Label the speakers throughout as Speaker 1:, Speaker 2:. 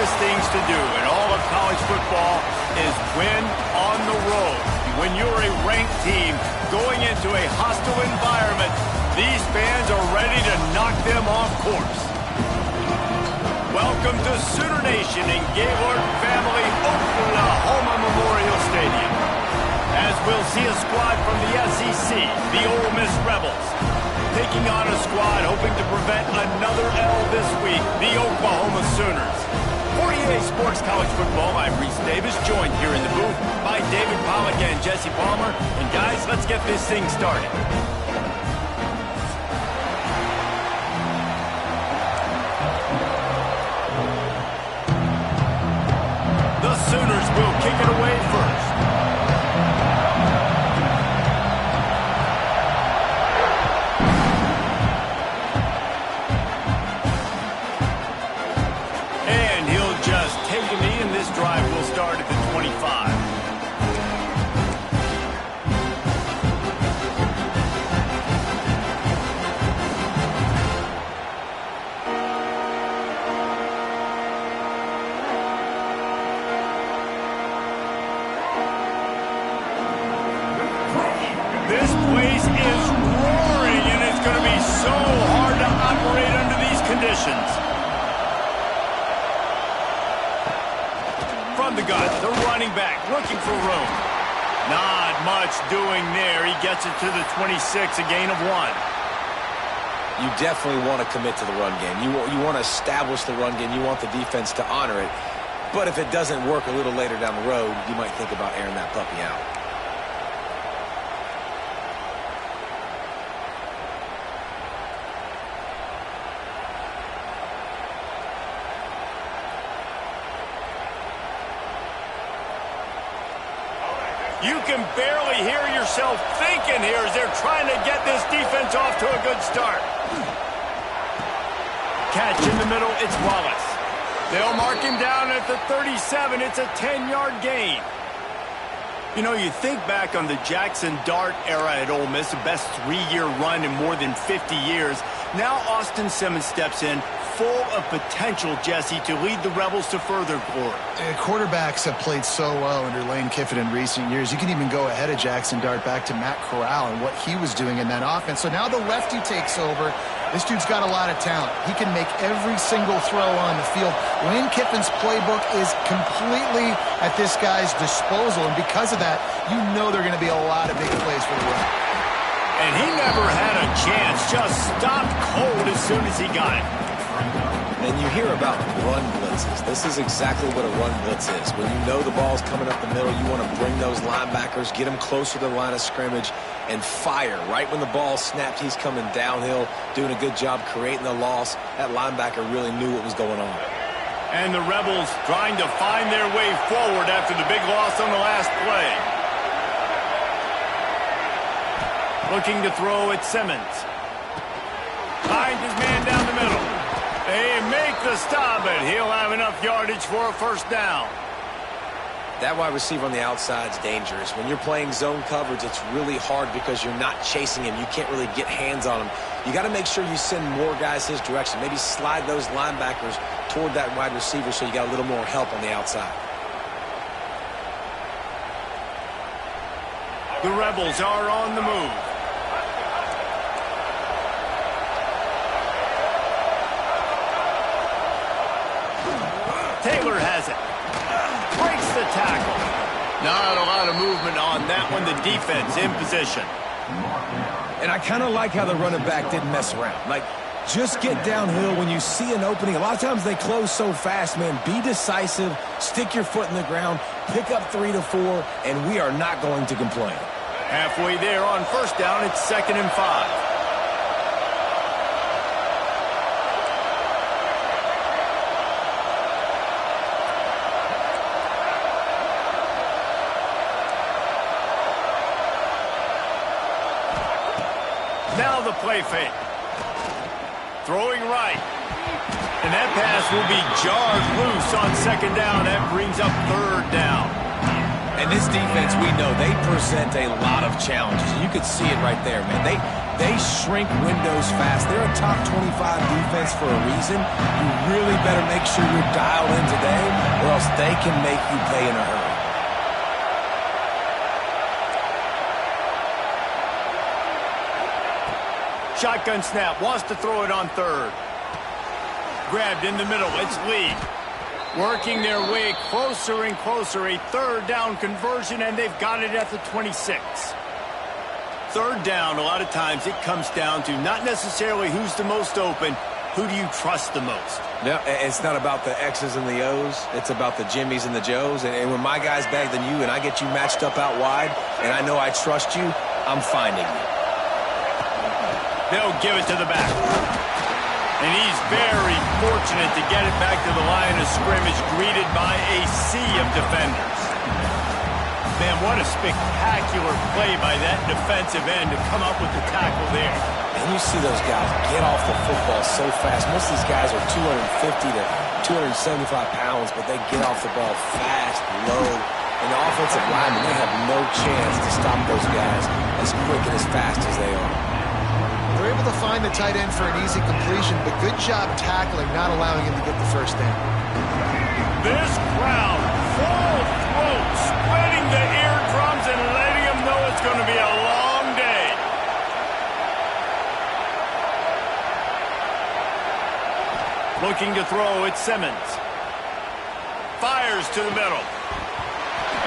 Speaker 1: toughest things to do in all of college football is win on the road. When you're a ranked team going into a hostile environment, these fans are ready to knock them off course. Welcome to Sooner Nation in Gaylord Family Oklahoma Memorial Stadium. As we'll see a squad from the SEC, the Ole Miss Rebels, taking on a squad hoping to prevent another L this week, the Oklahoma Sooners. For EA Sports College Football, I'm Reese Davis, joined here in the booth by David Pollack and Jesse Palmer. And guys, let's get this thing started. The Sooners will kick it away first. And he'll just take a knee, and this drive will start at the 25. This place is roaring, and it's going to be so hard to operate under these conditions. From the gun, the running back looking for room. Not much doing there. He gets it to the 26, a gain of 1.
Speaker 2: You definitely want to commit to the run game. You want to establish the run game. You want the defense to honor it. But if it doesn't work a little later down the road, you might think about airing that puppy out.
Speaker 1: You can barely hear yourself thinking here as they're trying to get this defense off to a good start. Catch in the middle, it's Wallace. They'll mark him down at the 37. It's a 10-yard gain. You know, you think back on the Jackson Dart era at Ole Miss, the best 3-year run in more than 50 years. Now Austin Simmons steps in, full of potential, Jesse, to lead the Rebels to further glory.
Speaker 3: Quarterbacks have played so well under Lane Kiffin in recent years. You can even go ahead of Jackson Dart back to Matt Corral and what he was doing in that offense. So now the lefty takes over. This dude's got a lot of talent. He can make every single throw on the field. Lane Kiffin's playbook is completely at this guy's disposal, and because of that, you know there are going to be a lot of big plays for the run.
Speaker 1: And he never had a chance, just stopped cold as soon as he got it.
Speaker 2: And you hear about run blitzes. This is exactly what a run blitz is. When you know the ball's coming up the middle, you want to bring those linebackers, get them closer to the line of scrimmage, and fire. Right when the ball snapped, he's coming downhill, doing a good job creating the loss. That linebacker really knew what was going on.
Speaker 1: And the Rebels trying to find their way forward after the big loss on the last play. Looking to throw at Simmons. Finds his man down the middle. They make the stop, but he'll have enough yardage for a first down.
Speaker 2: That wide receiver on the outside is dangerous. When you're playing zone coverage, it's really hard because you're not chasing him. You can't really get hands on him. You got to make sure you send more guys his direction. Maybe slide those linebackers toward that wide receiver so you got a little more help on the outside.
Speaker 1: The Rebels are on the move. Taylor has it. Breaks the tackle. Not a lot of movement on that one. The defense in position.
Speaker 4: And I kind of like how the running back didn't mess around. Like, just get downhill when you see an opening. A lot of times they close so fast, man. Be decisive. Stick your foot in the ground. Pick up 3 to 4, and we are not going to complain.
Speaker 1: Halfway there on first down, it's 2nd and 5. Now the play fake. Throwing right. And that pass will be jarred loose on 2nd down. That brings up 3rd down.
Speaker 4: And this defense, we know, they present a lot of challenges. You could see it right there, man. They shrink windows fast. They're a top 25 defense for a reason. You really better make sure you're dialed in today, or else they can make you pay in a hurry.
Speaker 1: Shotgun snap, wants to throw it on third. Grabbed in the middle, it's Lee. Working their way closer and closer, a third down conversion, and they've got it at the 26. Third down, a lot of times it comes down to not necessarily who's the most open, who do you trust the most?
Speaker 4: No, it's not about the X's and the O's. It's about the Jimmys and the Joes. And when my guy's back than you and I get you matched up out wide, and I know I trust you, I'm finding you.
Speaker 1: They'll give it to the back. And he's very fortunate to get it back to the line of scrimmage, greeted by a sea of defenders. Man, what a spectacular play by that defensive end to come up with the tackle there.
Speaker 4: And you see those guys get off the football so fast. Most of these guys are 250 to 275 pounds, but they get off the ball fast, low. And the offensive linemen, they have no chance to stop those guys as quick and as fast as they are.
Speaker 3: They're able to find the tight end for an easy completion, but good job tackling, not allowing him to get the first down.
Speaker 1: This crowd, full throat, spreading the eardrums and letting them know it's going to be a long day. Looking to throw, it's Simmons. Fires to the middle.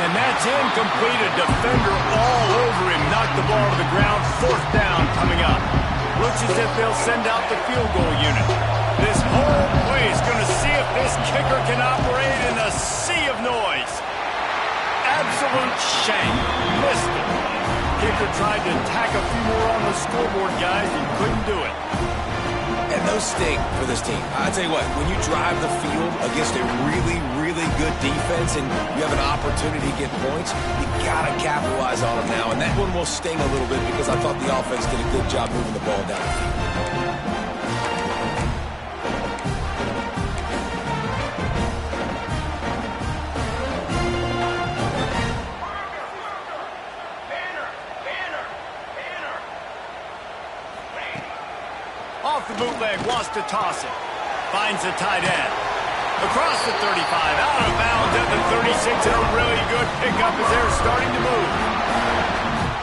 Speaker 1: And that's incomplete. A defender all over him. Knocked the ball to the ground. Fourth down coming up. Looks as if they'll send out the field goal unit. This whole play is going to see if this kicker can operate in a sea of noise. Absolute shame. Missed it. Kicker tried to tack a few more on the scoreboard, guys, and couldn't do it.
Speaker 4: And those sting for this team. I'll tell you what, when you drive the field against a really, really good defense and you have an opportunity to get points, you got to capitalize on them now. And that one will sting a little bit because I thought the offense did a good job moving the ball down the field.
Speaker 1: Off the bootleg, wants to toss it. Finds the tight end. Across the 35, out of bounds at the 36, and a really good pickup as they're starting to move.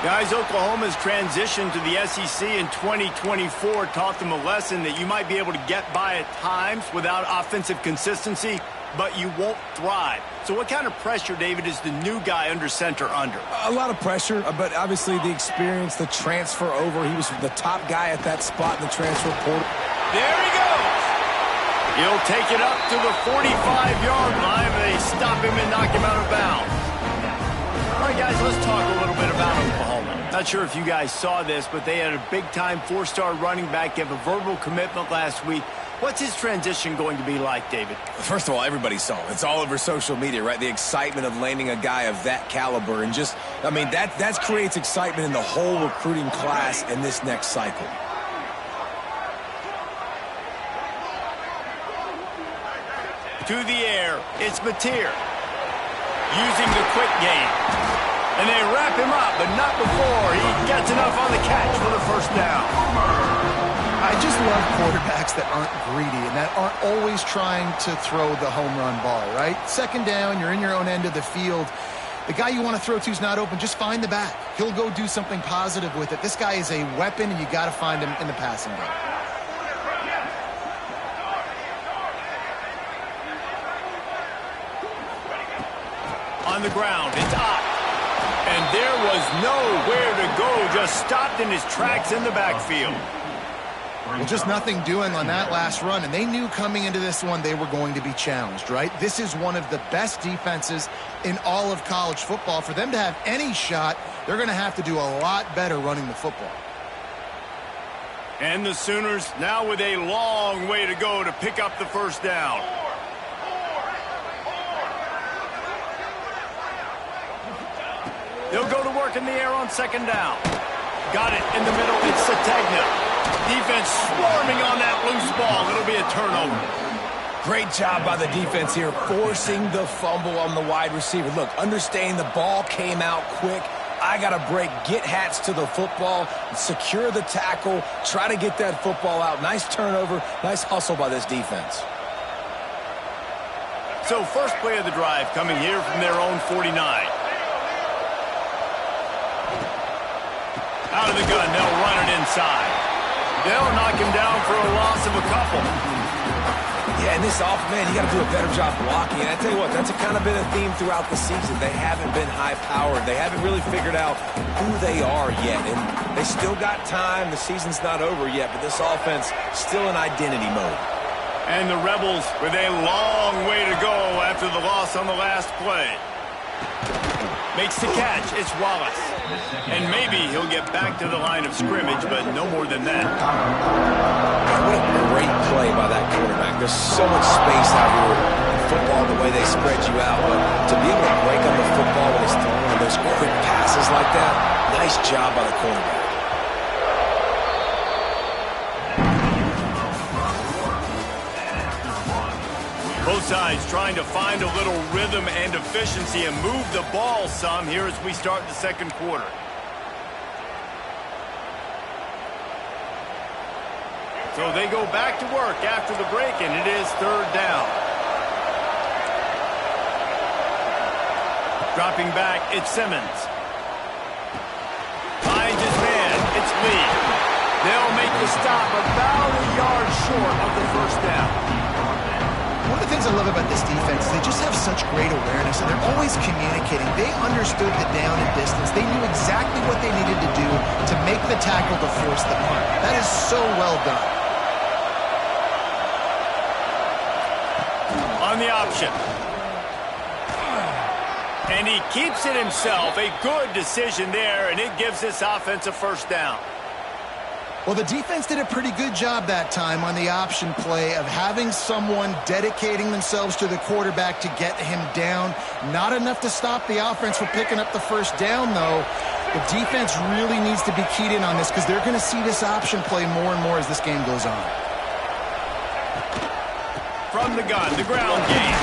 Speaker 1: Guys, Oklahoma's transition to the SEC in 2024 taught them a lesson that you might be able to get by at times without offensive consistency, but you won't thrive. So what kind of pressure, David, is the new guy under center under?
Speaker 4: A lot of pressure, but obviously the experience, the transfer over. He was the top guy at that spot in the transfer portal.
Speaker 1: There he goes. He'll take it up to the 45-yard line. They stop him and knock him out of bounds. All right, guys, let's talk a little bit about Oklahoma. Not sure if you guys saw this, but they had a big-time four-star running back give a verbal commitment last week. What's his transition going to be like, David?
Speaker 4: First of all, everybody saw it. It's all over social media, right? The excitement of landing a guy of that caliber. And just, I mean, that creates excitement in the whole recruiting class in this next cycle.
Speaker 1: To the air, it's Mateer. Using the quick game. And they wrap him up, but not before he gets enough on the catch for the first down.
Speaker 3: I just love quarterbacks that aren't greedy and that aren't always trying to throw the home run ball, right? Second down, you're in your own end of the field. The guy you want to throw to is not open. Just find the back. He'll go do something positive with it. This guy is a weapon, and you got to find him in the passing game.
Speaker 1: On the ground, it's up. And there was nowhere to go. Just stopped in his tracks in the backfield.
Speaker 3: Well, just nothing doing on that last run, and they knew coming into this one they were going to be challenged, right? This is one of the best defenses in all of college football. For them to have any shot, they're going to have to do a lot better running the football.
Speaker 1: And the Sooners now with a long way to go to pick up the first down. They'll go to work in the air on second down. Got it in the middle. It's Sategna. Defense swarming on that loose ball. It'll be a turnover.
Speaker 4: Great job by the defense here, forcing the fumble on the wide receiver. Look, understanding the ball came out quick. I got to break, get Hats to the football, secure the tackle, try to get that football out. Nice turnover, nice hustle by this defense.
Speaker 1: So first play of the drive coming here from their own 49. Out of the gun, they'll run it inside. They'll knock him down for a loss of a couple.
Speaker 4: Yeah, and this man, you got to do a better job blocking. And I tell you what, that's kind of been a theme throughout the season. They haven't been high-powered. They haven't really figured out who they are yet. And they still got time. The season's not over yet, but this offense still in identity mode.
Speaker 1: And the Rebels with a long way to go after the loss on the last play. Makes the catch. It's Wallace. And maybe he'll get back to the line of scrimmage, but no more than that.
Speaker 4: What a great play by that quarterback. There's so much space out here in football, the way they spread you out. But to be able to break up the football when it's throwing one of those quick passes like that, nice job by the quarterback.
Speaker 1: Both sides trying to find a little rhythm and efficiency and move the ball some here as we start the second quarter. So they go back to work after the break, and it is third down. Dropping back, it's Simmons. Finds his man, it's Lee. They'll make the stop about a yard short of the first down.
Speaker 3: One of the things I love about this defense is they just have such great awareness, and they're always communicating. They understood the down and distance. They knew exactly what they needed to do to make the tackle to force the punt. That is so well done.
Speaker 1: On the option. And he keeps it himself. A good decision there, and it gives this offense a first down.
Speaker 3: Well, the defense did a pretty good job that time on the option play of having someone dedicating themselves to the quarterback to get him down. Not enough to stop the offense from picking up the first down, though. The defense really needs to be keyed in on this because they're going to see this option play more and more as this game goes on. From the gun, the ground game.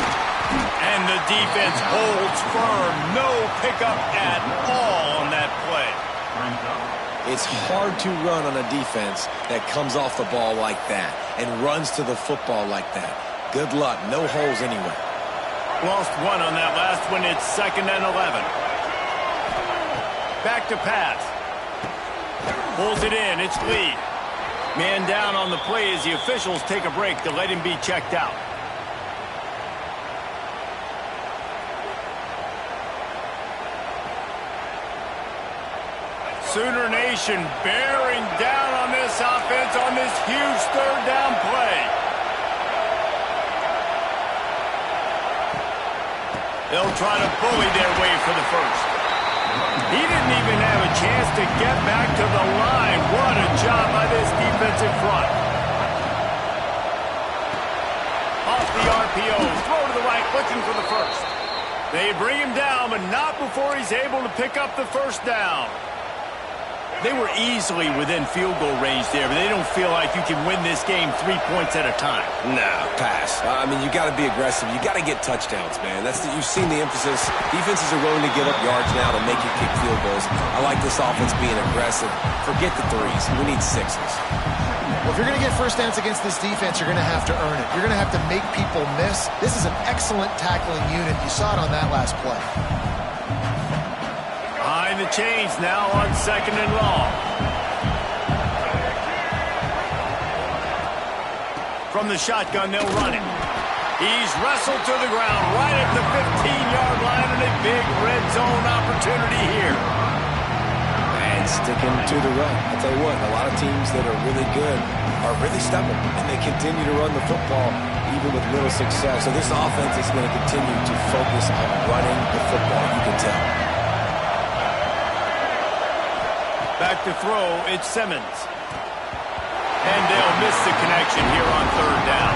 Speaker 3: And the defense holds firm. No pickup at all on that play.
Speaker 2: It's hard to run on a defense that comes off the ball like that and runs to the football like that. Good luck. No holes anywhere.
Speaker 1: Lost one on that last one. It's 2nd and 11. Back to pass. Pulls it in. It's Lee. Man down on the play as the officials take a break to let him be checked out. Sooner Nation bearing down on this offense on this huge third down play. They'll try to bully their way for the first. He didn't even have a chance to get back to the line. What a job by this defensive front. Off the RPO, throw to the right, looking for the first. They bring him down, but not before he's able to pick up the first down. They were easily within field goal range there, but they don't feel like you can win this game 3 points at a time.
Speaker 2: No, pass. I mean, you got to be aggressive. You got to get touchdowns, man. You've seen the emphasis. Defenses are willing to give up yards now to make you kick field goals. I like this offense being aggressive. Forget the threes. We need sixes.
Speaker 3: Well, if you're going to get first downs against this defense, you're going to have to earn it. You're going to have to make people miss. This is an excellent tackling unit. You saw it on that last play.
Speaker 1: Behind the chains now on 2nd and long. From the shotgun, they'll run it. He's wrestled to the ground right at the 15-yard line, and a big red zone opportunity here.
Speaker 2: And sticking to the run. I'll tell you what, a lot of teams that are really good are really stubborn, and they continue to run the football even with little success. So this offense is going to continue to focus on running the football, you can tell.
Speaker 1: Back to throw, it's Simmons. And they'll miss the connection here on third down.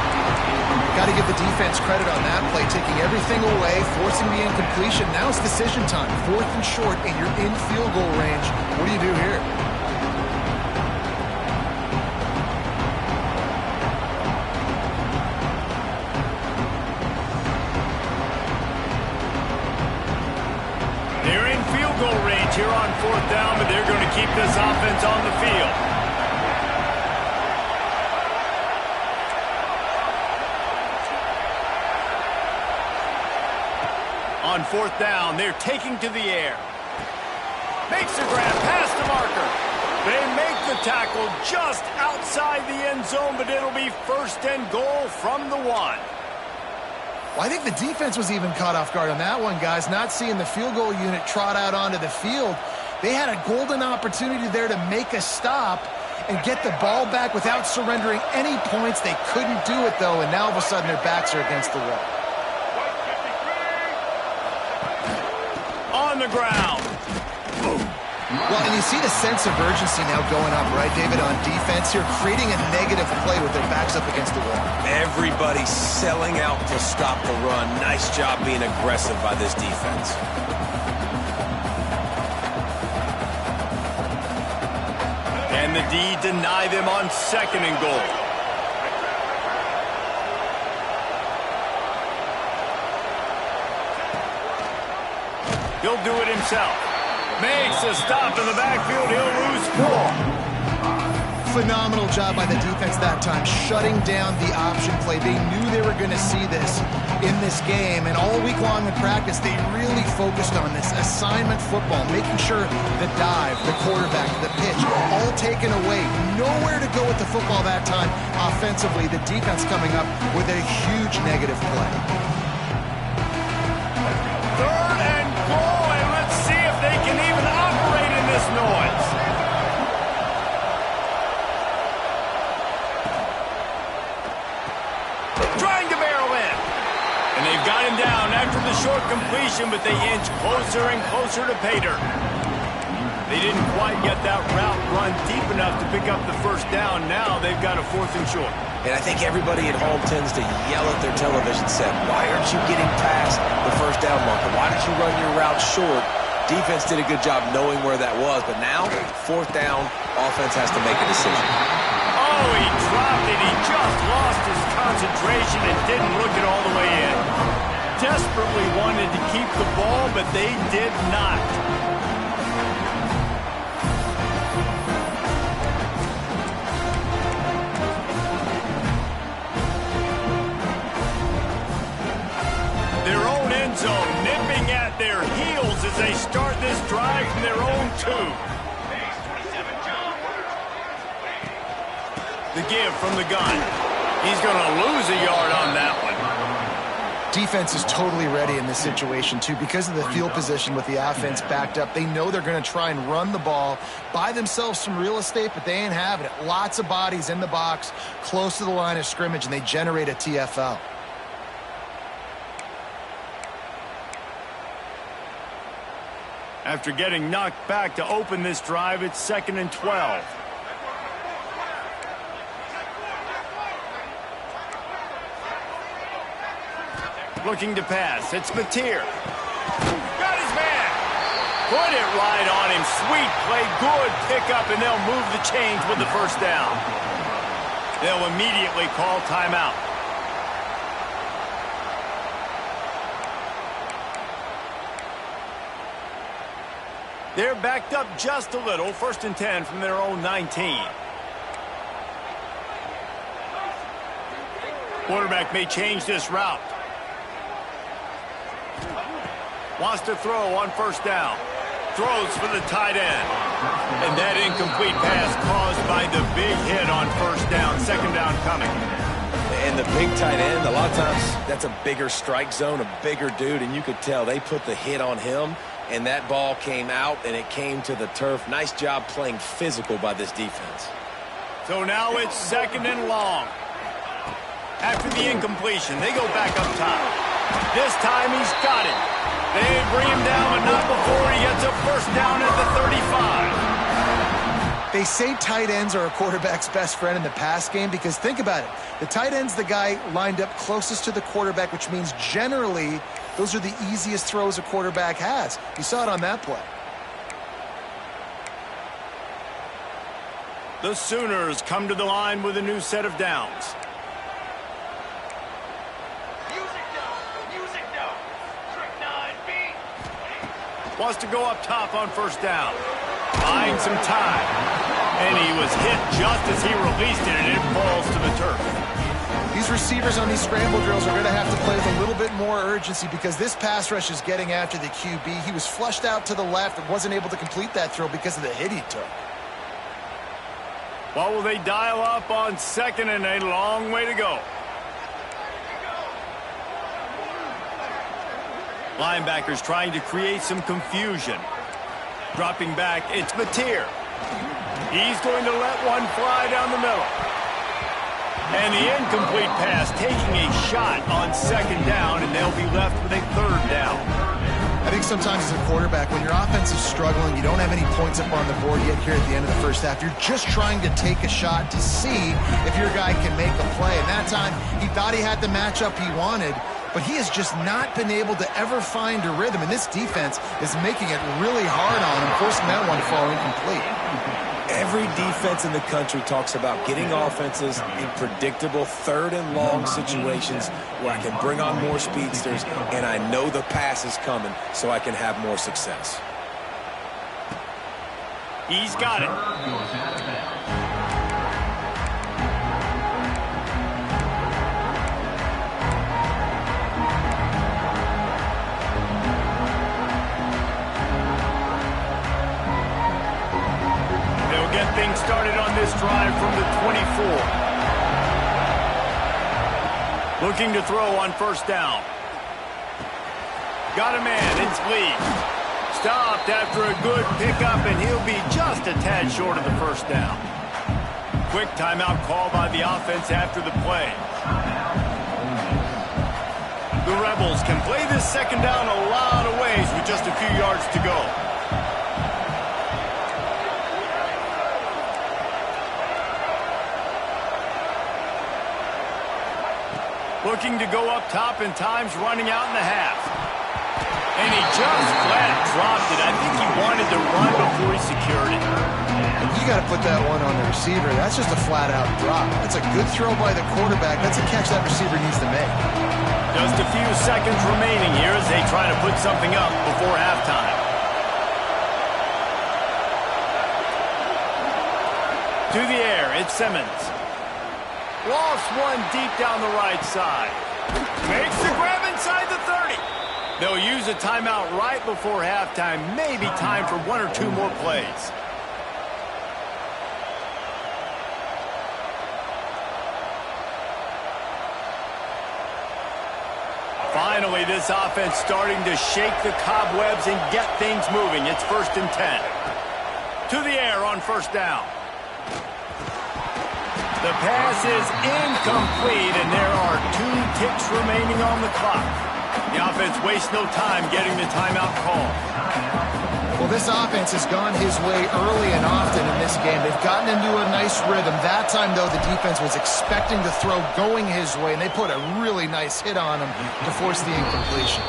Speaker 3: Got to give the defense credit on that play, taking everything away, forcing the incompletion. Now it's decision time. 4th and short, and you're in field goal range. What do you do here?
Speaker 1: They're in field goal range challenge here on 4th down, but they're going to keep this offense on the field. On 4th down, they're taking to the air. Makes the grab past the marker. They make the tackle just outside the end zone, but it'll be 1st and goal from the 1.
Speaker 3: Well, I think the defense was even caught off guard on that one, guys. Not seeing the field goal unit trot out onto the field. They had a golden opportunity there to make a stop and get the ball back without surrendering any points. They couldn't do it, though, and now all of a sudden their backs are against the wall.
Speaker 1: On the ground.
Speaker 3: Well, and you see the sense of urgency now going up, right, David, on defense here, creating a negative play with their backs up against the wall.
Speaker 4: Everybody's selling out to stop the run. Nice job being aggressive by this defense.
Speaker 1: And the D deny them on 2nd and goal. He'll do it himself. Makes a stop in the backfield. He'll lose 4.
Speaker 3: Phenomenal job by the defense that time, shutting down the option play. They knew they were going to see this in this game, and all week long in practice, they really focused on this assignment football, making sure the dive, the quarterback, the pitch, all taken away. Nowhere to go with the football that time offensively. The defense coming up with a huge negative play.
Speaker 1: 3rd and goal, and let's see if they can even operate in this noise. Trying to barrel in. And they've got him down after the short completion, but they inch closer and closer to pay dirt. They didn't quite get that route run deep enough to pick up the 1st down. Now they've got a 4th and short.
Speaker 4: And I think everybody at home tends to yell at their television set, why aren't you getting past the 1st down marker? Why did you run your route short? Defense did a good job knowing where that was, but now, 4th down, offense has to make a decision.
Speaker 1: Oh, he dropped it. He just lost his concentration and didn't look it all the way in. Desperately wanted to keep the ball, but they did not. Their own end zone nipping at their heels as they start this drive from their own 2. The give from the gun. He's going to lose a yard on that one.
Speaker 3: Defense is totally ready in this situation, too, because of the field position with the offense backed up. They know they're going to try and run the ball, buy themselves some real estate, but they ain't having it. Lots of bodies in the box, close to the line of scrimmage, and they generate a TFL.
Speaker 1: After getting knocked back to open this drive, it's 2nd and 12. Looking to pass. It's Mateer. Got his man. Put it right on him. Sweet play. Good pickup, and they'll move the chains with the 1st down. They'll immediately call timeout. They're backed up just a little. 1st and 10 from their own 19. Quarterback may change this route. Wants to throw on 1st down. Throws for the tight end. And that incomplete pass caused by the big hit on 1st down. 2nd down coming.
Speaker 4: And the big tight end, a lot of times that's a bigger strike zone, a bigger dude, and you could tell they put the hit on him, and that ball came out, and it came to the turf. Nice job playing physical by this defense.
Speaker 1: So now it's 2nd and long. After the incompletion, they go back up top. This time he's got it. They bring him down, but not before he gets a 1st down at the 35.
Speaker 3: They say tight ends are a quarterback's best friend in the pass game because think about it. The tight end's the guy lined up closest to the quarterback, which means generally those are the easiest throws a quarterback has. You saw it on that play.
Speaker 1: The Sooners come to the line with a new set of downs. Wants to go up top on first down. Buying some time. And he was hit just as he released it, and it falls to the turf.
Speaker 3: These receivers on these scramble drills are going to have to play with a little bit more urgency because this pass rush is getting after the QB. He was flushed out to the left and wasn't able to complete that throw because of the hit he took.
Speaker 1: What will they dial up on second and a long way to go? Linebackers trying to create some confusion. Dropping back, it's Mateer. He's going to let one fly down the middle. And the incomplete pass taking a shot on second down, and they'll be left with a third down.
Speaker 3: I think sometimes as a quarterback, when your offense is struggling, you don't have any points up on the board yet here at the end of the first half. You're just trying to take a shot to see if your guy can make a play. And that time, he thought he had the matchup he wanted, but he has just not been able to ever find a rhythm. And this defense is making it really hard on him, forcing that one to fall incomplete.
Speaker 4: Every defense in the country talks about getting offenses in predictable third and long situations where I can bring on more speedsters and I know the pass is coming so I can have more success.
Speaker 1: He's got it. Get things started on this drive from the 24. Looking to throw on first down. Got a man, it's Lee. Stopped after a good pickup, and he'll be just a tad short of the first down. Quick timeout call by the offense after the play. The Rebels can play this second down a lot of ways with just a few yards to go. Looking to go up top, and time's running out in the half. And he just flat dropped it. I think he wanted to run before he secured it.
Speaker 3: You got to put that one on the receiver. That's just a flat-out drop. That's a good throw by the quarterback. That's a catch that receiver needs to make.
Speaker 1: Just a few seconds remaining here as they try to put something up before halftime. To the air, it's Simmons. Lost one deep down the right side. Makes the grab inside the 30. They'll use a timeout right before halftime. Maybe time for one or two more plays. Finally, this offense starting to shake the cobwebs and get things moving. It's 1st and 10. To the air on first down. The pass is incomplete, and there are 2 ticks remaining on the clock. The offense wastes no time getting the timeout call.
Speaker 3: Well, this offense has gone his way early and often in this game. They've gotten into a nice rhythm. That time, though, the defense was expecting the throw going his way, and they put a really nice hit on him to force the incompletion.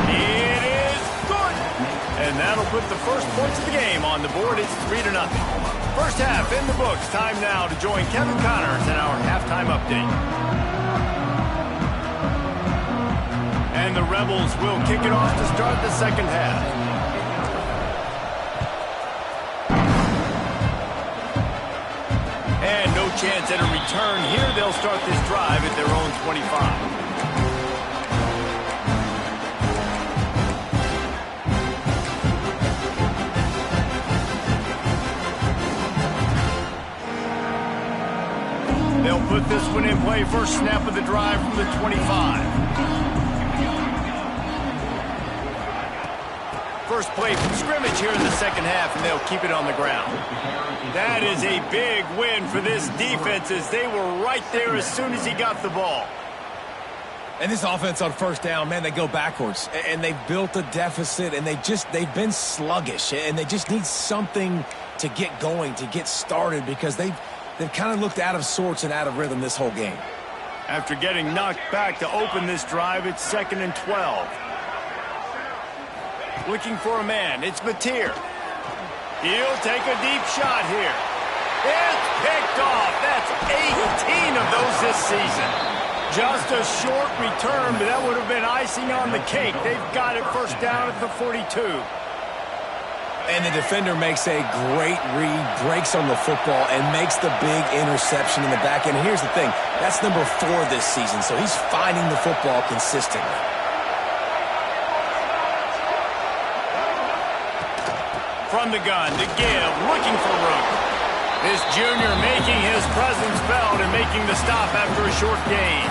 Speaker 1: It is good! And that'll put the first points of the game on the board. It's 3-0. First half in the books. Time now to join Kevin Connors in our halftime update. And the Rebels will kick it off to start the second half. And no chance at a return here. They'll start this drive at their own 25. They'll put this one in play. First snap of the drive from the 25. First play from scrimmage here in the second half, and they'll keep it on the ground. That is a big win for this defense as they were right there as soon as he got the ball.
Speaker 4: And this offense on first down, man, they go backwards. And they've built a deficit, and they've been sluggish. And they just need something to get going, to get started, because they've kind of looked out of sorts and out of rhythm this whole game.
Speaker 1: After getting knocked back to open this drive, it's 2nd and 12. Looking for a man. It's Mateer. He'll take a deep shot here. It's picked off. That's 18 of those this season. Just a short return, but that would have been icing on the cake. They've got it first down at the 42.
Speaker 4: And the defender makes a great read, breaks on the football, and makes the big interception in the back end. Here's the thing. That's number 4 this season, so he's finding the football consistently.
Speaker 1: From the gun to give, looking for room. This junior making his presence felt and making the stop after a short gain.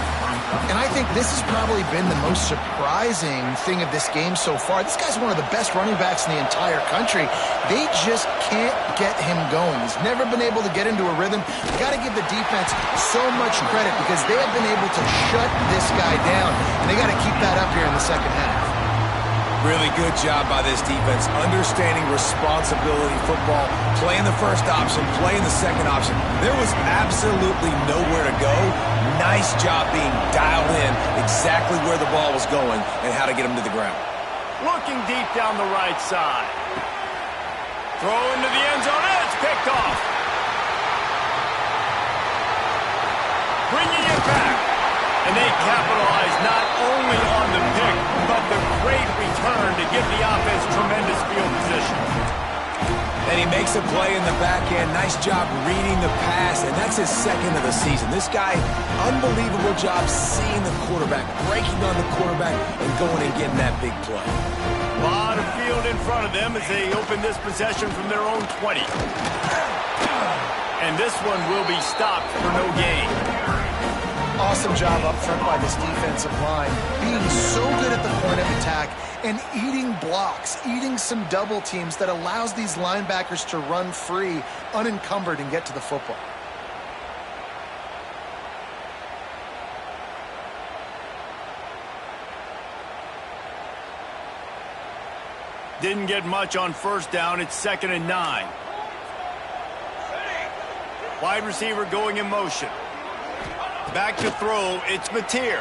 Speaker 3: And I think this has probably been the most surprising thing of this game so far. This guy's one of the best running backs in the entire country. They just can't get him going. He's never been able to get into a rhythm. You've got to give the defense so much credit because they have been able to shut this guy down. And they got to keep that up here in the second half.
Speaker 4: Really good job by this defense, understanding responsibility football, playing the first option, playing the second option. There was absolutely nowhere to go. Nice job being dialed in exactly where the ball was going and how to get him to the ground.
Speaker 1: Looking deep down the right side. Throw into the end zone, and it's picked off. Bringing it back. And they capitalize not only on the pick, but the great return to give the offense tremendous field position.
Speaker 4: And he makes a play in the back end. Nice job reading the pass, and that's his second of the season. This guy, unbelievable job seeing the quarterback, breaking on the quarterback, and going and getting that big play.
Speaker 1: A lot of field in front of them as they open this possession from their own 20. And this one will be stopped for no gain.
Speaker 3: Awesome job up front by this defensive line, being so good at the point of attack and eating blocks, eating some double teams that allows these linebackers to run free, unencumbered, and get to the football.
Speaker 1: Didn't get much on first down. It's 2nd and 9. Wide receiver going in motion. Back to throw, it's Mateer.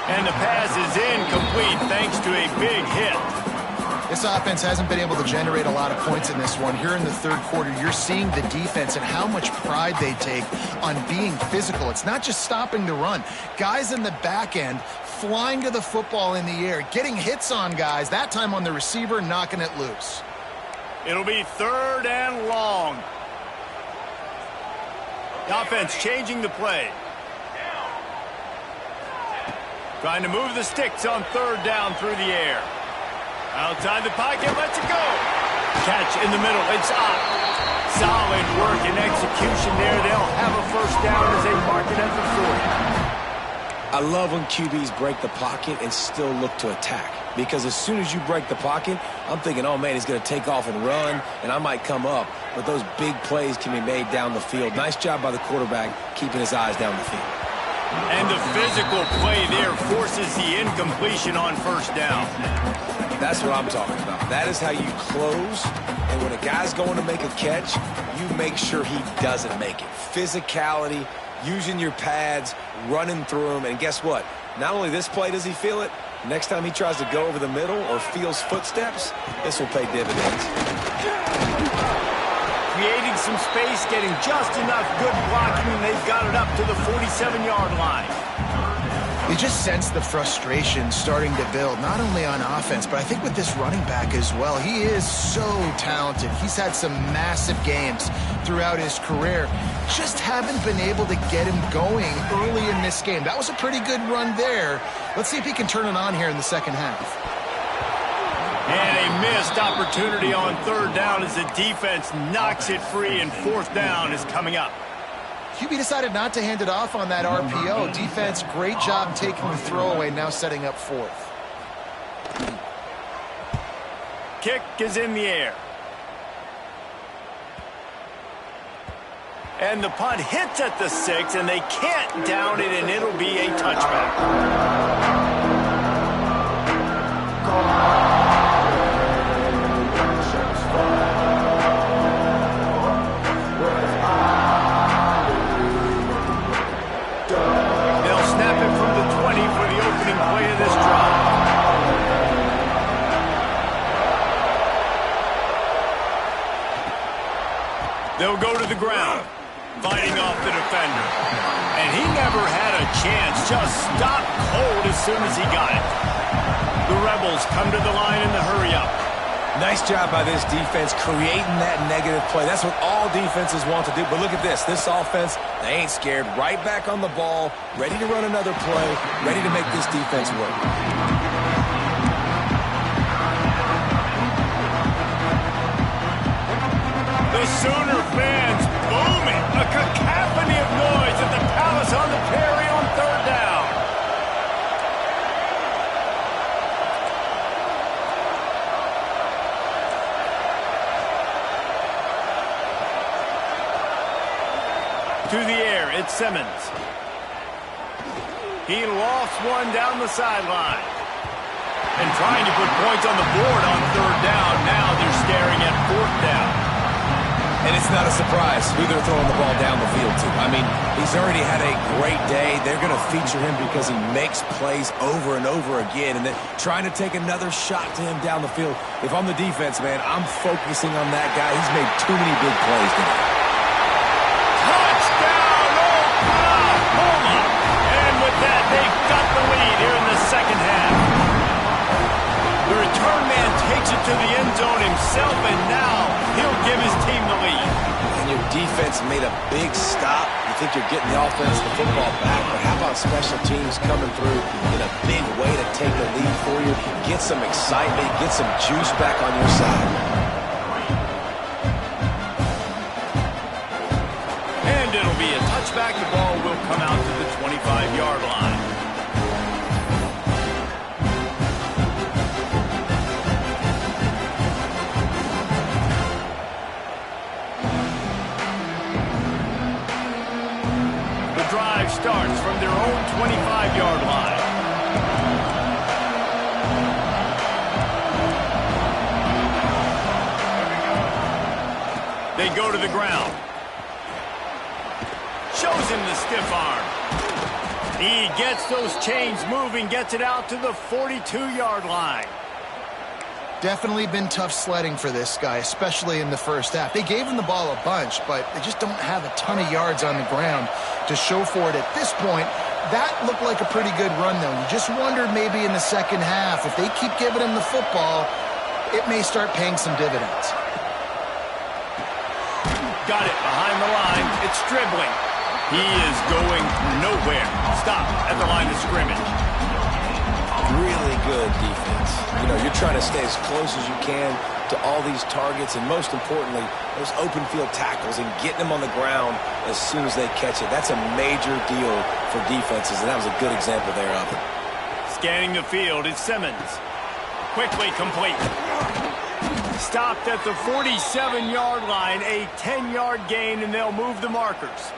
Speaker 1: And the pass is incomplete thanks to a big hit.
Speaker 3: This offense hasn't been able to generate a lot of points in this one. Here in the third quarter, you're seeing the defense and how much pride they take on being physical. It's not just stopping the run. Guys in the back end flying to the football in the air, getting hits on guys, that time on the receiver, knocking it loose.
Speaker 1: It'll be 3rd and long. The offense changing the play. Trying to move the sticks on 3rd down through the air. Outside the pocket, lets it go. Catch in the middle, it's up. Solid work and execution there. They'll have a first down as they mark it at the 40.
Speaker 4: I love when QBs break the pocket and still look to attack. Because as soon as you break the pocket, I'm thinking, oh, man, he's going to take off and run, and I might come up. But those big plays can be made down the field. Nice job by the quarterback keeping his eyes down the field.
Speaker 1: And the physical play there forces the incompletion on first down.
Speaker 4: That's what I'm talking about. That is how you close. And when a guy's going to make a catch, you make sure he doesn't make it. Physicality, using your pads, running through them. And guess what? Not only this play does he feel it, next time he tries to go over the middle or feels footsteps, this will pay dividends.
Speaker 1: Creating some space, getting just enough good blocking, and they've got it up to the 47-yard line.
Speaker 3: You just sense the frustration starting to build, not only on offense, but I think with this running back as well. He is so talented. He's had some massive games throughout his career. Just haven't been able to get him going early in this game. That was a pretty good run there. Let's see if he can turn it on here in the second half.
Speaker 1: And a missed opportunity on 3rd down as the defense knocks it free, and 4th down is coming up.
Speaker 3: QB decided not to hand it off on that RPO. Defense, great job taking the throwaway, now setting up 4th.
Speaker 1: Kick is in the air. And the punt hits at the 6, and they can't down it, and it'll be a touchback. They'll go to the ground, fighting off the defender. And he never had a chance. Just stopped cold as soon as he got it. The Rebels come to the line in the hurry-up.
Speaker 4: Nice job by this defense creating that negative play. That's what all defenses want to do. But look at this. This offense, they ain't scared. Right back on the ball, ready to run another play, ready to make this defense work.
Speaker 1: The Sooner fans booming. A cacophony of noise at the Palace on the Prairie on third down. To the air, it's Simmons. He lost one down the sideline. And trying to put points on the board on third down. Now they're staring at fourth down.
Speaker 4: And it's not a surprise who they're throwing the ball down the field to. I mean, he's already had a great day. They're going to feature him because he makes plays over and over again. And then trying to take another shot to him down the field. If I'm the defense, man, I'm focusing on that guy. He's made too many big plays today.
Speaker 1: Oklahoma. And with that, they've got the lead here in the second half. The return man takes it to the end zone himself, and now he'll give his team the lead.
Speaker 2: And your defense made a big stop. You think you're getting the offense the football back, but how about special teams coming through in a big way to take the lead for you? Get some excitement, get some juice back on your side.
Speaker 1: And it'll be a touchback. The ball will come out to the 25-yard line. The drive starts from their own 25-yard line. They go to the ground. Shows him the stiff arm. He gets those chains moving, gets it out to the 42-yard line.
Speaker 3: Definitely been tough sledding for this guy, especially in the first half. They gave him the ball a bunch, but they just don't have a ton of yards on the ground to show for it at this point. That looked like a pretty good run, though. You just wondered maybe in the second half, if they keep giving him the football, it may start paying some dividends.
Speaker 1: Got it behind the line. It's dribbling. He is going nowhere. Stop at the line of scrimmage.
Speaker 2: Really good defense. You know, you're trying to stay as close as you can to all these targets, and most importantly, those open field tackles and getting them on the ground as soon as they catch it. That's a major deal for defenses, and that was a good example there of it.
Speaker 1: Scanning the field, it's Simmons. Quickly complete. Stopped at the 47-yard line, a 10-yard gain, and they'll move the markers.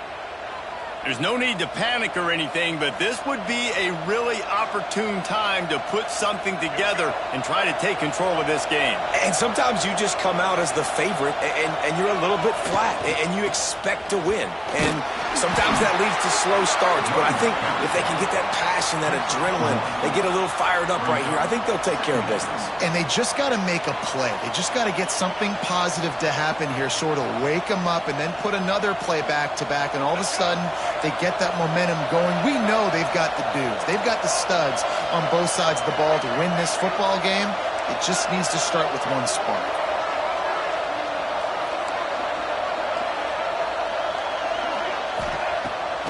Speaker 1: There's no need to panic or anything, but this would be a really opportune time to put something together and try to take control of this game.
Speaker 4: And sometimes you just come out as the favorite, and you're a little bit flat, and you expect to win. And sometimes that leads to slow starts, but I think if they can get that passion, that adrenaline, they get a little fired up right here, I think they'll take care of business.
Speaker 3: And they just got to make a play. They just got to get something positive to happen here, sort of wake them up, and then put another play back-to-back, and all of a sudden, they get that momentum going. We know they've got the dudes. They've got the studs on both sides of the ball to win this football game. It just needs to start with one spark.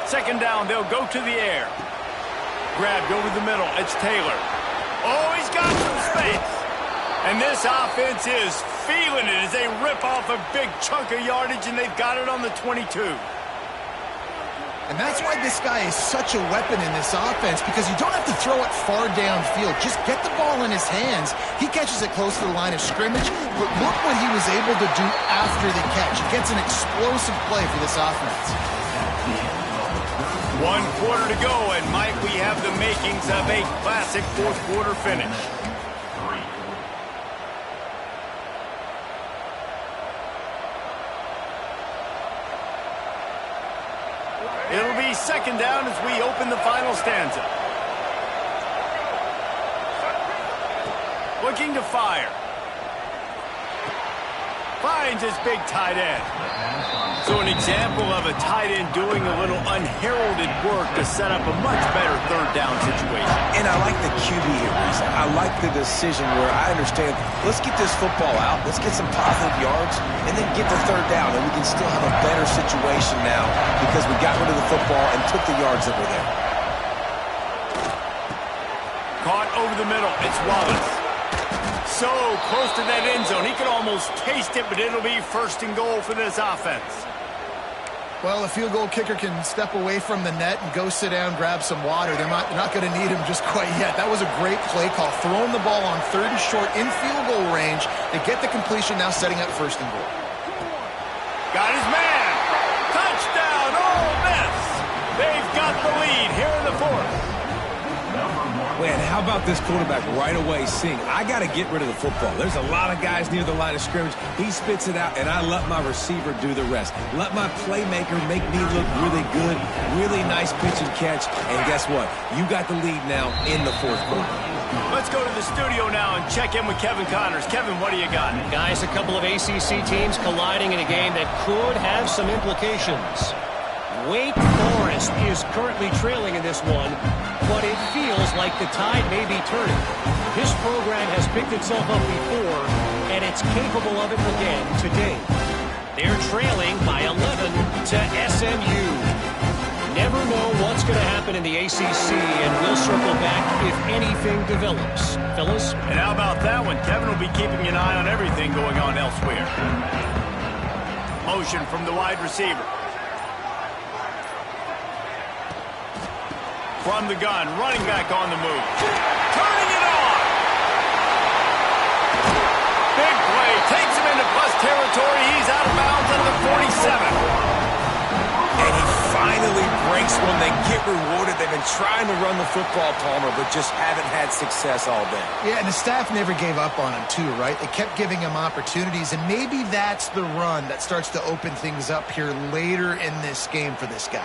Speaker 1: Second down, they'll go to the air. Grabbed over the middle. It's Taylor. Oh, he's got some space. And this offense is feeling it as they rip off a big chunk of yardage, and they've got it on the 22.
Speaker 3: And that's why this guy is such a weapon in this offense, because you don't have to throw it far downfield. Just get the ball in his hands. He catches it close to the line of scrimmage, but look what he was able to do after the catch. He gets an explosive play for this offense.
Speaker 1: 1 quarter to go, and Mike, we have the makings of a classic fourth quarter finish. It'll be second down as we open the final stanza. Looking to fire. Finds his big tight end. So an example of a tight end doing a little unheralded work to set up a much better third down situation.
Speaker 4: And I like the QB here, Reese. I like the decision where I understand, let's get this football out, let's get some positive yards, and then get the third down, and we can still have a better situation now because we got rid of the football and took the yards that were there.
Speaker 1: Caught over the middle. It's Wallace. So close to that end zone. He could almost taste it, but it'll be first and goal for this offense.
Speaker 3: Well, a field goal kicker can step away from the net and go sit down, grab some water. They're not going to need him just quite yet. That was a great play call. Throwing the ball on third and short in field goal range. They get the completion, now setting up first and goal.
Speaker 1: Got his man. Touchdown, Ole Miss. They've got the lead here in the fourth.
Speaker 4: Man, how about this quarterback right away seeing, I got to get rid of the football. There's a lot of guys near the line of scrimmage. He spits it out, and I let my receiver do the rest. Let my playmaker make me look really good, really nice pitch and catch. And guess what? You got the lead now in the fourth quarter.
Speaker 1: Let's go to the studio now and check in with Kevin Connors. Kevin, what do you got?
Speaker 5: Guys, a couple of ACC teams colliding in a game that could have some implications. Wake Forest is currently trailing in this one, but it feels like the tide may be turning. This program has picked itself up before, and it's capable of it again today. They're trailing by 11 to SMU. Never know what's going to happen in the ACC, and we'll circle back if anything develops. Fellas?
Speaker 1: And how about that one? Kevin will be keeping an eye on everything going on elsewhere. Motion from the wide receiver. From the gun, running back on the move. Turning it on! Big play, takes him into plus territory. He's out of bounds at the 47.
Speaker 4: And he finally breaks one. They get rewarded. They've been trying to run the football, Palmer, but just haven't had success all day.
Speaker 3: Yeah, and the staff never gave up on him, too, right? They kept giving him opportunities, and maybe that's the run that starts to open things up here later in this game for this guy.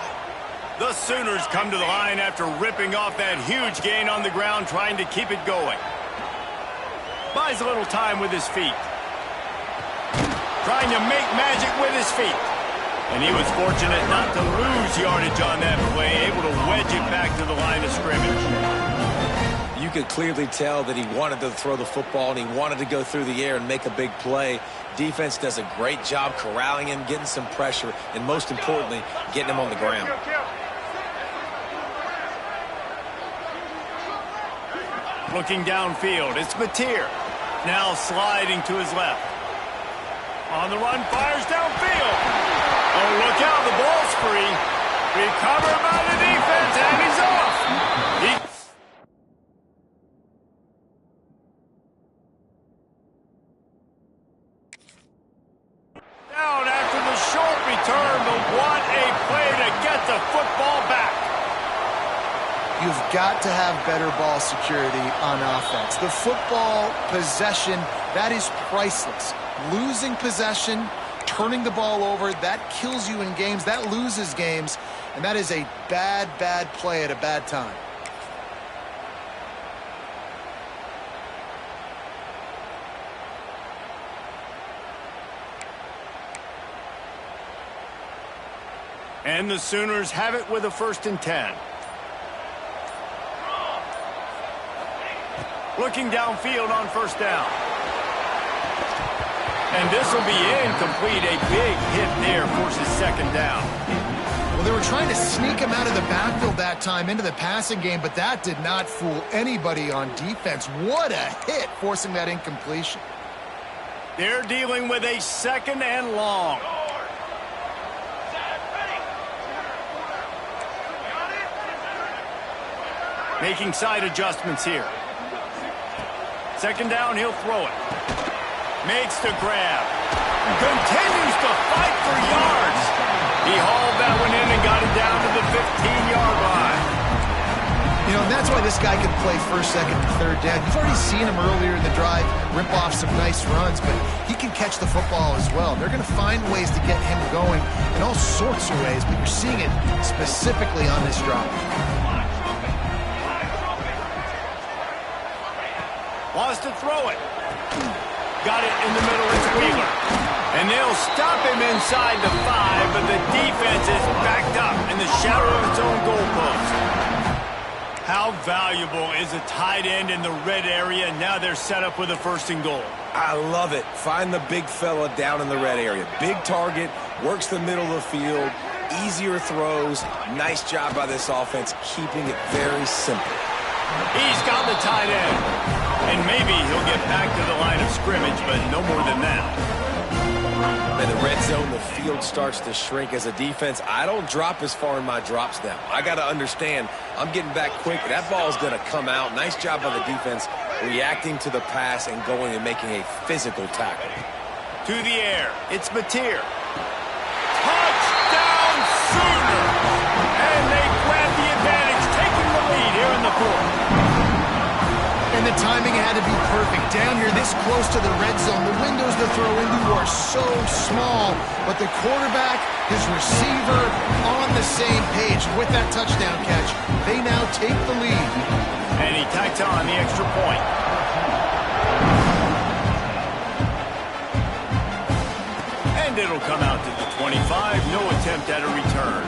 Speaker 1: The Sooners come to the line after ripping off that huge gain on the ground, trying to keep it going. Buys a little time with his feet. Trying to make magic with his feet. And he was fortunate not to lose yardage on that play, able to wedge it back to the line of scrimmage.
Speaker 2: You could clearly tell that he wanted to throw the football and he wanted to go through the air and make a big play. Defense does a great job corralling him, getting some pressure, and most importantly, getting him on the ground.
Speaker 1: Looking downfield, it's Mateer. Now sliding to his left. On the run, fires downfield. Oh, look out, the ball's free. Recovered by the defense, and he's off. Down after the short return, but what a play to get the football back.
Speaker 3: You've got to have better ball security on offense. The football possession, that is priceless. Losing possession, turning the ball over, that kills you in games, that loses games, and that is a bad, bad play at a bad time.
Speaker 1: And the Sooners have it with a 1st and 10. Looking downfield on 1st down. And this will be incomplete. A big hit there forces 2nd down.
Speaker 3: Well, they were trying to sneak him out of the backfield that time into the passing game, but that did not fool anybody on defense. What a hit, forcing that incompletion.
Speaker 1: They're dealing with a 2nd and long. Making side adjustments here. 2nd down, he'll throw it. Makes the grab. Continues to fight for yards. He hauled that one in and got it down to the 15-yard line.
Speaker 3: You know, and that's why this guy can play 1st, 2nd, and 3rd down. You've already seen him earlier in the drive rip off some nice runs, but he can catch the football as well. They're going to find ways to get him going in all sorts of ways, but you're seeing it specifically on this drive.
Speaker 1: Wants to throw it. Got it in the middle. It's Wheeler. And they'll stop him inside the 5, but the defense is backed up in the shadow of its own goalpost. How valuable is a tight end in the red area? Now they're set up with a 1st and goal.
Speaker 4: I love it. Find the big fella down in the red area. Big target, works the middle of the field, easier throws. Nice job by this offense, keeping it very simple.
Speaker 1: He's got the tight end. And maybe he'll get back to the line of scrimmage, but no more than that.
Speaker 2: In the red zone, the field starts to shrink as a defense. I don't drop as far in my drops now. I got to understand, I'm getting back quick. That ball's going to come out. Nice job by the defense reacting to the pass and going and making a physical tackle.
Speaker 1: To the air. It's Mateer. Touchdown Sooners! And they grab the advantage, taking the lead here in the 4th.
Speaker 3: And the timing had to be perfect. Down here, this close to the red zone, the windows to throw into are so small, but the quarterback, his receiver, on the same page. With that touchdown catch, they now take the lead.
Speaker 1: And he tacks on the extra point. And it'll come out to the 25. No attempt at a return.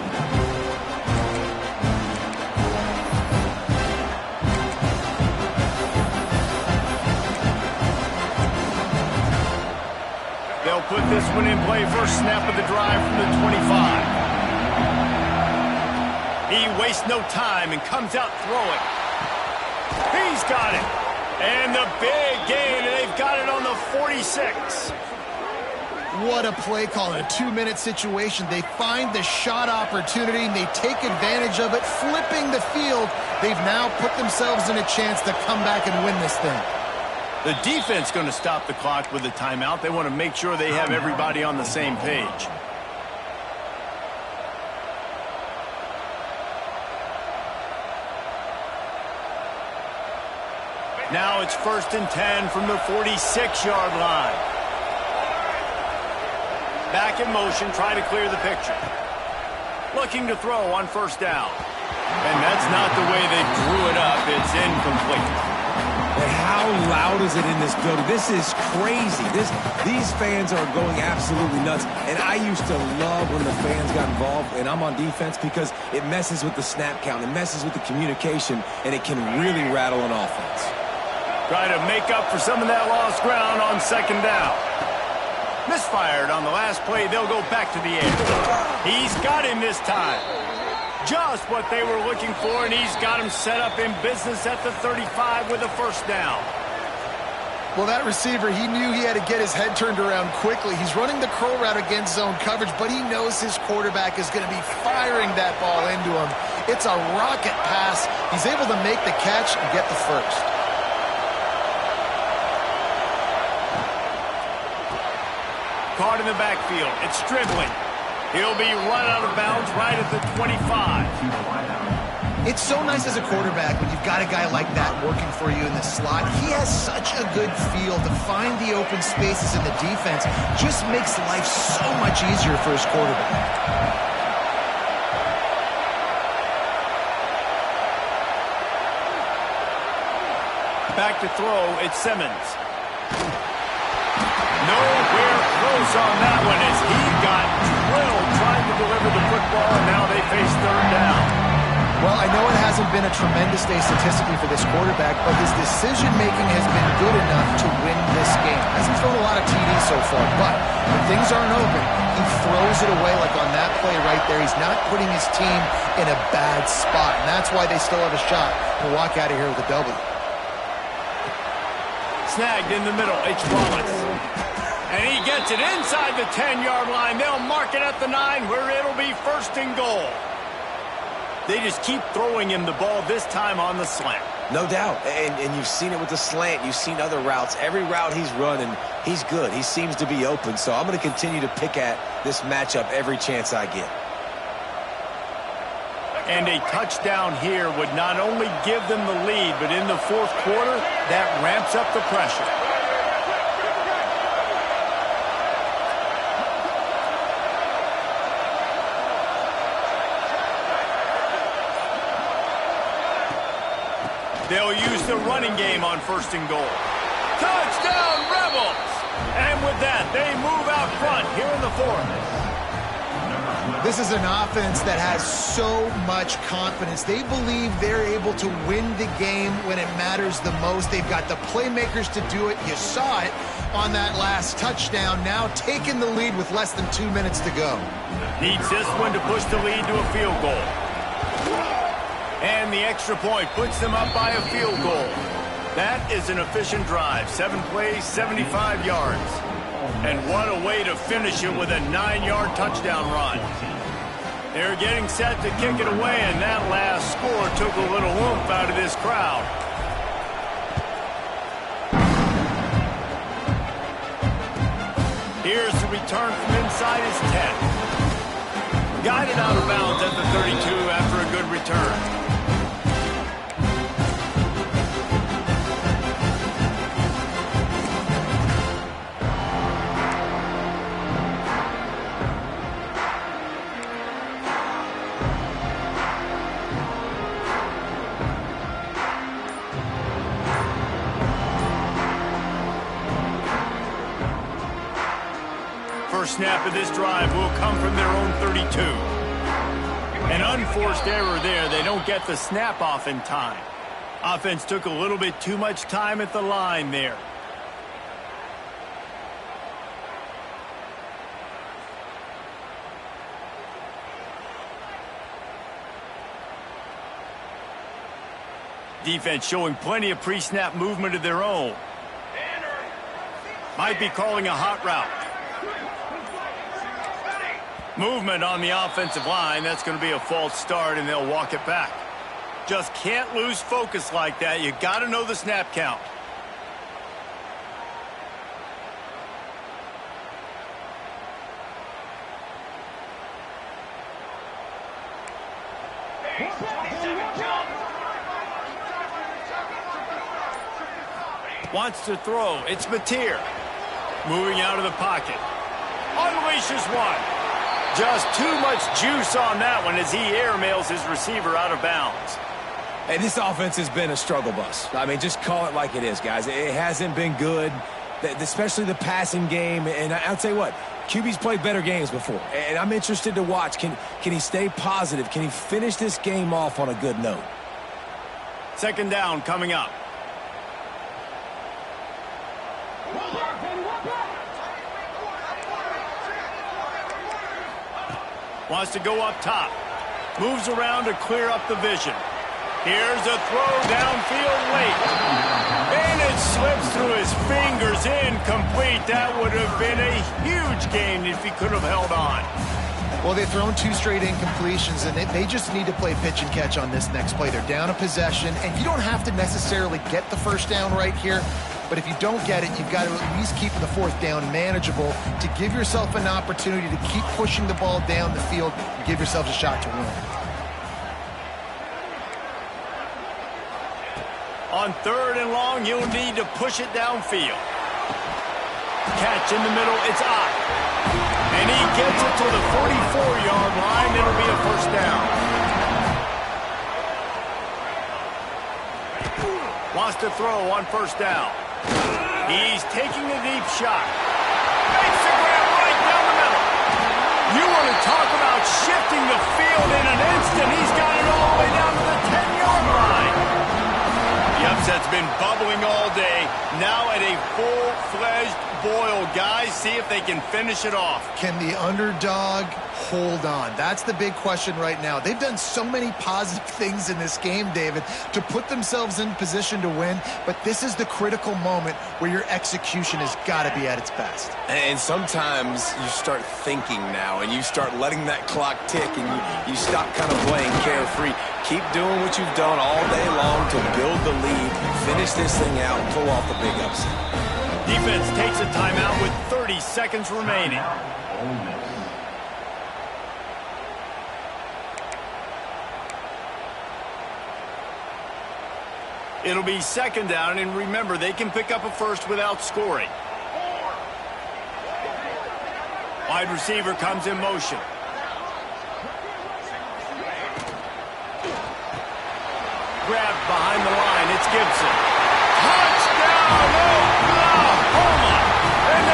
Speaker 1: They'll put this one in play. First snap of the drive from the 25. He wastes no time and comes out throwing. He's got it. And the big gain, and they've got it on the 46.
Speaker 3: What a play call in a 2-minute situation. They find the shot opportunity, and they take advantage of it, flipping the field. They've now put themselves in a chance to come back and win this thing.
Speaker 1: The defense going to stop the clock with a timeout. They want to make sure they have everybody on the same page. Now it's 1st and 10 from the 46-yard line. Back in motion, trying to clear the picture. Looking to throw on 1st down. And that's not the way they drew it up. It's incomplete.
Speaker 4: And how loud is it in this building? This is crazy. These fans are going absolutely nuts. And I used to love when the fans got involved, and I'm on defense, because it messes with the snap count. It messes with the communication, and it can really rattle an offense.
Speaker 1: Try to make up for some of that lost ground on 2nd down. Misfired on the last play. They'll go back to the air. He's got him this time. Just what they were looking for, and he's got him set up in business at the 35 with a 1st down.
Speaker 3: Well, that receiver, he knew he had to get his head turned around quickly. He's running the curl route against zone coverage, but he knows his quarterback is going to be firing that ball into him. It's a rocket pass. He's able to make the catch and get the 1st.
Speaker 1: Caught in the backfield. It's Stribling. He'll be run out of bounds right at the 25.
Speaker 3: It's so nice as a quarterback when you've got a guy like that working for you in the slot. He has such a good feel to find the open spaces in the defense. Just makes life so much easier for his quarterback.
Speaker 1: Back to throw. It's Simmons. Nowhere close on that one as he got drilled trying to deliver the football, and now they face 3rd down.
Speaker 3: Well, I know it hasn't been a tremendous day statistically for this quarterback, but his decision-making has been good enough to win this game. Hasn't thrown a lot of TDs so far, but when things aren't open, he throws it away like on that play right there. He's not putting his team in a bad spot, and that's why they still have a shot to walk out of here with a W.
Speaker 1: Snagged in the middle. It's Wallace. And he gets it inside the 10-yard line. They'll mark it at the 9 where it'll be 1st and goal. They just keep throwing him the ball, this time on the slant.
Speaker 2: No doubt. And you've seen it with the slant. You've seen other routes. Every route he's running, he's good. He seems to be open. So I'm going to continue to pick at this matchup every chance I get.
Speaker 1: And a touchdown here would not only give them the lead, but in the 4th quarter, that ramps up the pressure. They'll use the running game on 1st and goal. Touchdown, Rebels! And with that, they move out front here in the fourth.
Speaker 3: This is an offense that has so much confidence. They believe they're able to win the game when it matters the most. They've got the playmakers to do it. You saw it on that last touchdown. Now taking the lead with less than 2 minutes to go.
Speaker 1: Needs this one to push the lead to a field goal. And the extra point puts them up by a field goal. That is an efficient drive. 7 plays, 75 yards. And what a way to finish it with a 9-yard touchdown run. They're getting set to kick it away, and that last score took a little oomph out of this crowd. Here's the return from inside his 10. Guided out of bounds at the 32 after a good return. First snap of this drive will come from their own 32. An unforced error there. They don't get the snap off in time. Offense took a little bit too much time at the line there. Defense showing plenty of pre-snap movement of their own. Might be calling a hot route. Movement on the offensive line. That's going to be a false start, and they'll walk it back. Just can't lose focus like that. You got to know the snap count. Wants to throw. It's Mateer. Moving out of the pocket. Unleashes one. Just too much juice on that one as he airmails his receiver out of bounds.
Speaker 4: Hey, this offense has been a struggle bus. I mean, just call it like it is, guys. It hasn't been good, especially the passing game. And I'll tell you what, QB's played better games before. And I'm interested to watch. Can he stay positive? Can he finish this game off on a good note?
Speaker 1: Second down coming up. Wants to go up top. Moves around to clear up the vision. Here's a throw downfield late. And it slips through his fingers, incomplete. That would have been a huge gain if he could have held on.
Speaker 3: Well, they've thrown 2 straight incompletions, and they just need to play pitch and catch on this next play. They're down a possession, and you don't have to necessarily get the first down right here. But if you don't get it, you've got to at least keep the 4th down manageable to give yourself an opportunity to keep pushing the ball down the field and give yourself a shot to win.
Speaker 1: On 3rd and long, you'll need to push it downfield. Catch in the middle, it's Ott. And he gets it to the 44-yard line. It'll be a first down. Wants to throw on first down. He's taking a deep shot. Makes the grab right down the middle. You want to talk about shifting the field in an instant. He's got it all the way down to the 10-yard line. The upset's been bubbling all day. Now at a full-fledged boil. Guys, see if they can finish it off.
Speaker 3: Can the underdog hold on? That's the big question right now. They've done so many positive things in this game, David, to put themselves in position to win, but this is the critical moment where your execution has got to be at its best.
Speaker 2: And sometimes you start thinking now, and you start letting that clock tick, and you stop kind of playing carefree. Keep doing what you've done all day long to build the lead, finish this thing out, and pull off the big upset.
Speaker 1: Defense takes a timeout with 30 seconds remaining. It'll be second down, and remember, they can pick up a first without scoring. Wide receiver comes in motion. Grabbed behind the line, it's Gibson. Touchdown, Oklahoma! And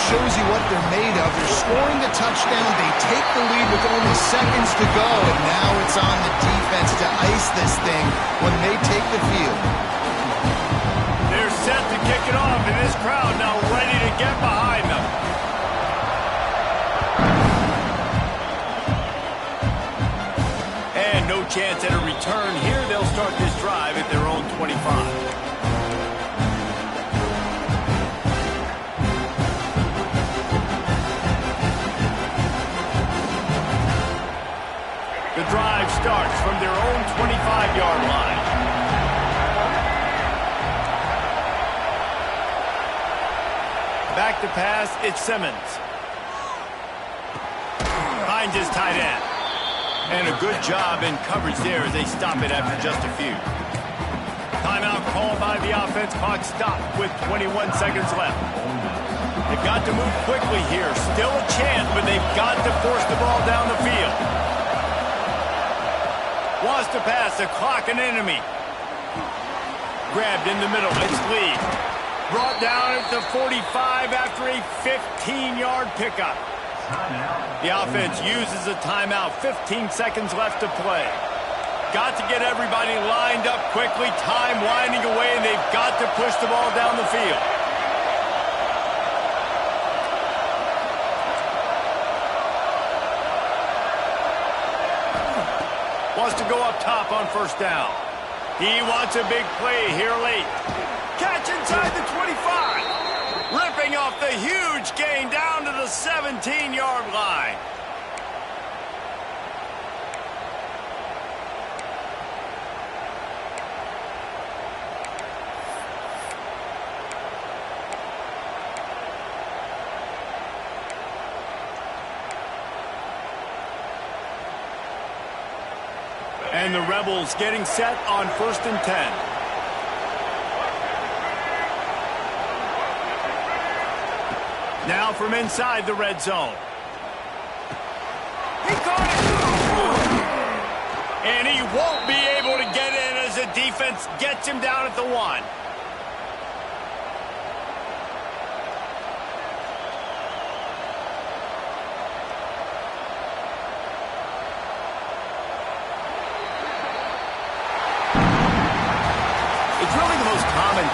Speaker 3: shows you what they're made of. They're scoring the touchdown. They take the lead with only seconds to go, and now it's on the defense to ice this thing when they take the field.
Speaker 1: They're set to kick it off, and this crowd now ready to get behind them. And no chance at a return here. They'll start this drive at their own 25. The drive starts from their own 25-yard line. Back to pass, it's Simmons. Finds his tight end. And a good job in coverage there as they stop it after just a few. Timeout called by the offense. Clock stopped with 21 seconds left. They've got to move quickly here. Still a chance, but they've got to force the ball down the field. Wants to pass, the clock an enemy. Grabbed in the middle, it's Lee. Brought down at the 45 after a 15-yard pickup. The offense uses a timeout, 15 seconds left to play. Got to get everybody lined up quickly, time winding away, and they've got to push the ball down the field. Wants to go up top on first down. He wants a big play here late. Catch inside the 25. Ripping off the huge gain down to the 17-yard line. And the Rebels getting set on 1st and 10. Now from inside the red zone. He caught it! And he won't be able to get in as the defense gets him down at the 1.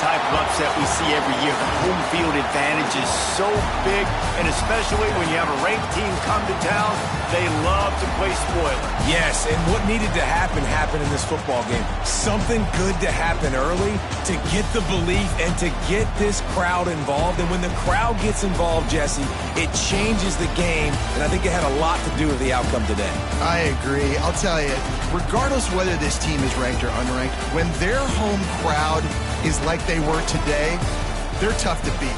Speaker 1: Type of upset we see every year. The home field advantage is so big, and especially when you have a ranked team come to town, they love to play spoiler.
Speaker 4: Yes, and what needed to happen happened in this football game. Something good to happen early to get the belief and to get this crowd involved. And when the crowd gets involved, Jesse, it changes the game, and I think it had a lot to do with the outcome today.
Speaker 3: I agree. I'll tell you, regardless whether this team is ranked or unranked, when their home crowd is like they were today, they're tough to beat,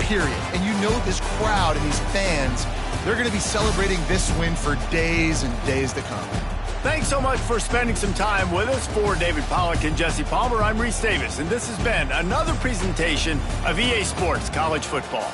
Speaker 3: period. And you know this crowd and these fans, they're going to be celebrating this win for days and days to come.
Speaker 1: Thanks so much for spending some time with us. For David Pollack and Jesse Palmer, I'm Reese Davis, and this has been another presentation of EA Sports College Football.